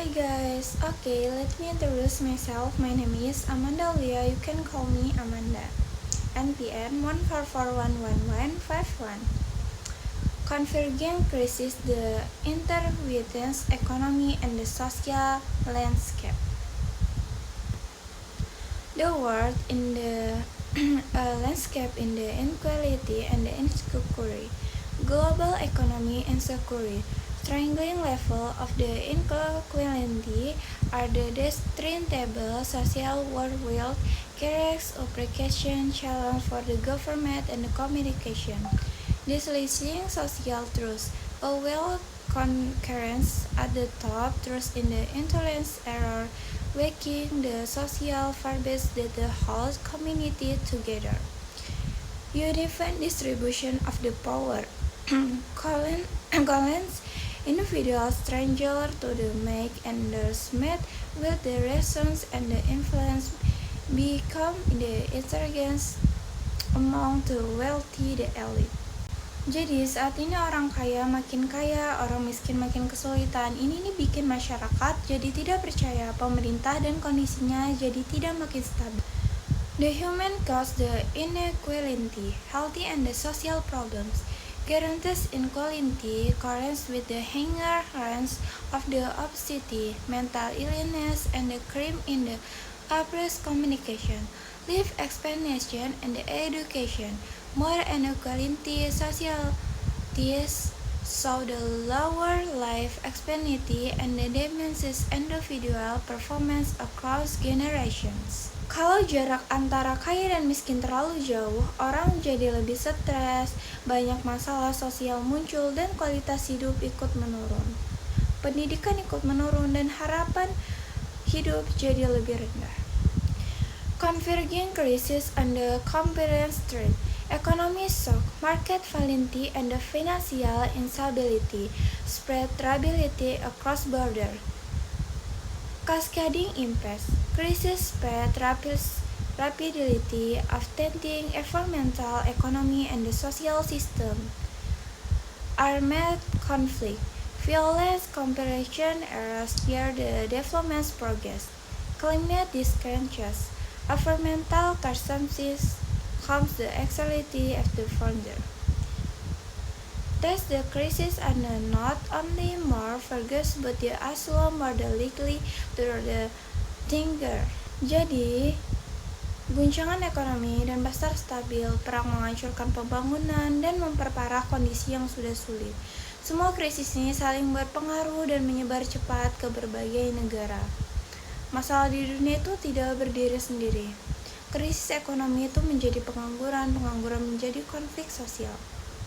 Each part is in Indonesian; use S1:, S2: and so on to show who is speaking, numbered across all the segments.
S1: Hi guys, okay, let me introduce myself. My name is Amanda Lia. You can call me Amanda. NPN 144111151. Converging crisis, the interwitness economy and the social landscape. The world in the landscape in the inequality and the insecurity. Global economy insecurity. Strangling level of the inequality are the destructible social world carries application challenge for the government and the communication. Dislining social truths. A well concurrence at the top, trust in the intolerance error, waking the social fabric that the whole community together. Uniform distribution of the power. Collins individual stranger to the make and the smith with the reasons and the influence become the insurgents among the wealthy the elite. Jadi saat ini orang kaya makin kaya, orang miskin makin kesulitan. Ini bikin masyarakat jadi tidak percaya pemerintah dan kondisinya jadi tidak makin stabil. The human cause the inequality, healthy and the social problems. Guarantees inequality correlates with the higher range of the obesity, mental illness, and the crime in the oppressed communication, life expectancy, and the education. More inequality societies show the lower life expectancy and the diminishes individual performance across generations. Kalau jarak antara kaya dan miskin terlalu jauh, orang jadi lebih stres, banyak masalah sosial muncul, dan kualitas hidup ikut menurun. Pendidikan ikut menurun dan harapan hidup jadi lebih rendah. Converging crisis and the compliance trade. Economic shock, market volatility, and the financial instability spread tribalism across borders. Cascading impacts. Crisis spread rapidly, affecting environmental, economy, and the social system. Armed conflict. Violence, competition, errors near the development progress. Climate discrepancies. Environmental catastrophes comes the anxiety of the founder. Thus, the crisis are not only more ferocious but they also more likely to the thinker. Jadi, guncangan ekonomi dan pasar stabil, perang menghancurkan pembangunan dan memperparah kondisi yang sudah sulit. Semua krisis ini saling berpengaruh dan menyebar cepat ke berbagai negara. Masalah di dunia itu tidak berdiri sendiri. Krisis ekonomi itu menjadi pengangguran menjadi konflik sosial.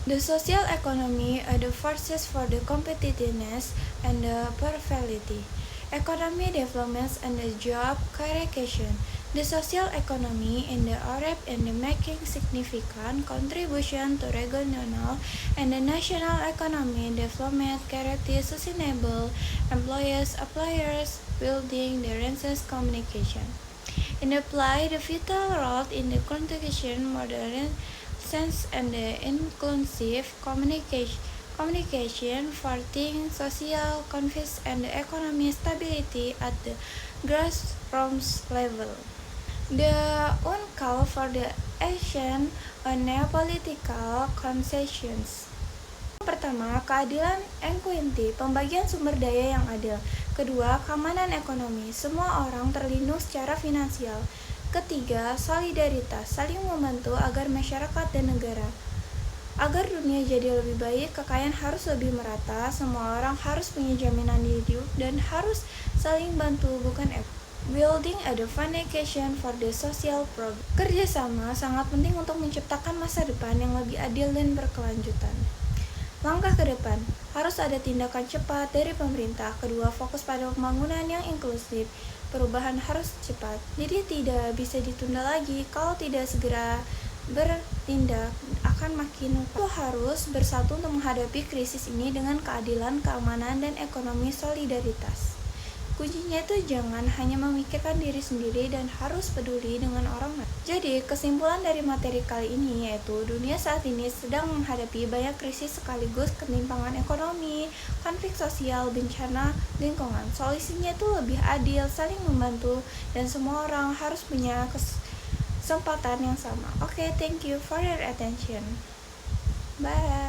S1: The social economy are the forces for the competitiveness and the prosperity. Economy developments and the job creation. The social economy in the Europe and the making significant contribution to regional and the national economy development, creating sustainable employers, building the resource communication. In apply the vital role in the contribution modern sense and the inclusive communication for things social confidence and the economic stability at the grassroots level. The uncall for the action on political concessions. Pertama, keadilan equity, pembagian sumber daya yang adil. Kedua, keamanan ekonomi, semua orang terlindung secara finansial. Ketiga, solidaritas, saling membantu agar masyarakat dan negara. Agar dunia jadi lebih baik, kekayaan harus lebih merata, semua orang harus punya jaminan hidup dan harus saling bantu, bukan building a foundation for the social progress. Kerjasama sangat penting untuk menciptakan masa depan yang lebih adil dan berkelanjutan. Langkah ke depan, harus ada tindakan cepat dari pemerintah. Kedua, fokus pada pembangunan yang inklusif. Perubahan harus cepat, jadi tidak bisa ditunda lagi. Kalau tidak segera bertindak, akan makin harus bersatu untuk menghadapi krisis ini dengan keadilan, keamanan, dan ekonomi solidaritas. Kuncinya itu jangan hanya memikirkan diri sendiri dan harus peduli dengan orang lain. Jadi, kesimpulan dari materi kali ini yaitu dunia saat ini sedang menghadapi banyak krisis sekaligus ketimpangan ekonomi, konflik sosial, bencana lingkungan. Solusinya itu lebih adil, saling membantu, dan semua orang harus punya kesempatan yang sama. Oke, thank you for your attention. Bye.